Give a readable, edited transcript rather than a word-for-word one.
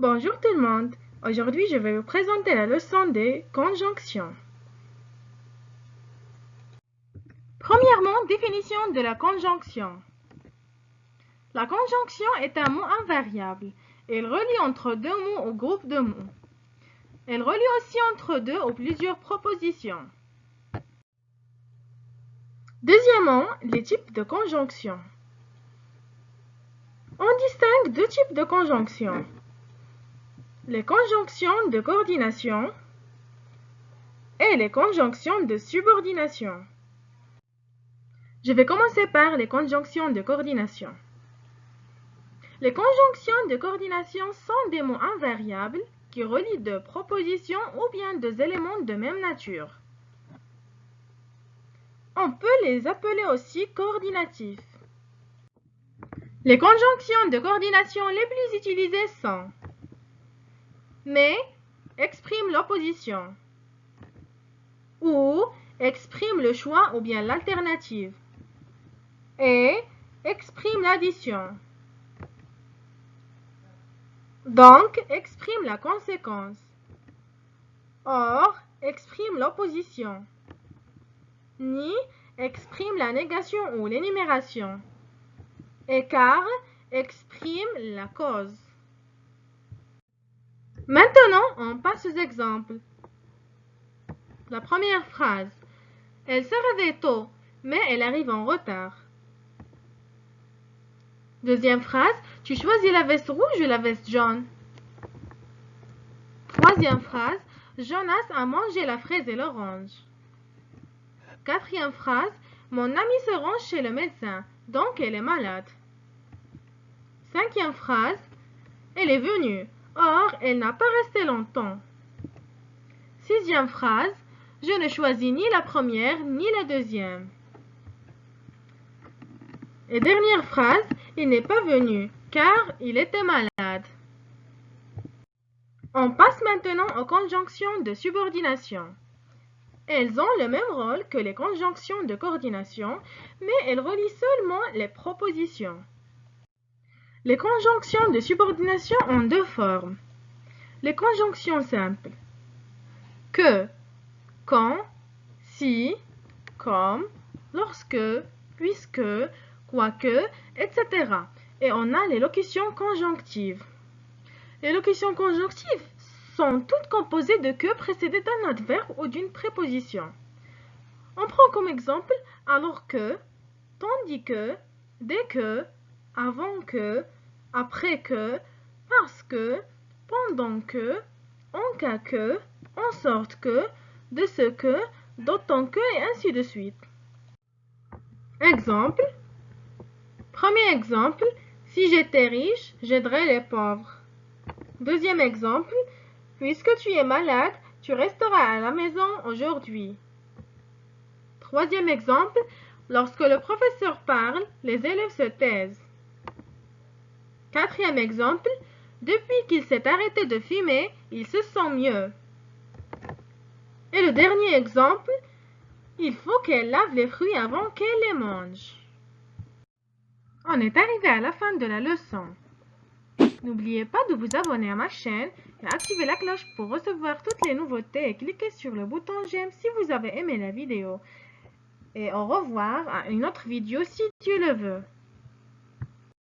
Bonjour tout le monde. Aujourd'hui, je vais vous présenter la leçon des conjonctions. Premièrement, définition de la conjonction. La conjonction est un mot invariable. Elle relie entre deux mots ou groupes de mots. Elle relie aussi entre deux ou plusieurs propositions. Deuxièmement, les types de conjonction. On distingue deux types de conjonctions. Les conjonctions de coordination et les conjonctions de subordination. Je vais commencer par les conjonctions de coordination. Les conjonctions de coordination sont des mots invariables qui relient deux propositions ou bien deux éléments de même nature. On peut les appeler aussi coordinatifs. Les conjonctions de coordination les plus utilisées sont mais exprime l'opposition ou exprime le choix ou bien l'alternative et exprime l'addition. Donc, exprime la conséquence. Or, exprime l'opposition. Ni exprime la négation ou l'énumération. Écart exprime la cause. Maintenant, on passe aux exemples. La première phrase. Elle se réveille tôt, mais elle arrive en retard. Deuxième phrase. Tu choisis la veste rouge ou la veste jaune? Troisième phrase. Jonas a mangé la fraise et l'orange. Quatrième phrase. Mon amie se rend chez le médecin, donc elle est malade. Cinquième phrase. Elle est venue, or elle n'a pas resté longtemps. Sixième phrase. Je ne choisis ni la première ni la deuxième. Et dernière phrase. Il n'est pas venu, car il était malade. On passe maintenant aux conjonctions de subordination. Elles ont le même rôle que les conjonctions de coordination, mais elles relient seulement les propositions. Les conjonctions de subordination ont deux formes. Les conjonctions simples. Que, quand, si, comme, lorsque, puisque, quoique, etc. Et on a les locutions conjonctives. Les locutions conjonctives sont toutes composées de que précédées d'un adverbe ou d'une préposition. On prend comme exemple alors que, tandis que, dès que, avant que, après que, parce que, pendant que, en cas que, en sorte que, de ce que, d'autant que et ainsi de suite. Exemple. Premier exemple, si j'étais riche, j'aiderais les pauvres. Deuxième exemple, puisque tu es malade, tu resteras à la maison aujourd'hui. Troisième exemple, lorsque le professeur parle, les élèves se taisent. Quatrième exemple, depuis qu'il s'est arrêté de fumer, il se sent mieux. Et le dernier exemple, il faut qu'elle lave les fruits avant qu'elle les mange. On est arrivé à la fin de la leçon. N'oubliez pas de vous abonner à ma chaîne et activer la cloche pour recevoir toutes les nouveautés et cliquez sur le bouton j'aime si vous avez aimé la vidéo. Et au revoir à une autre vidéo si Dieu le veut.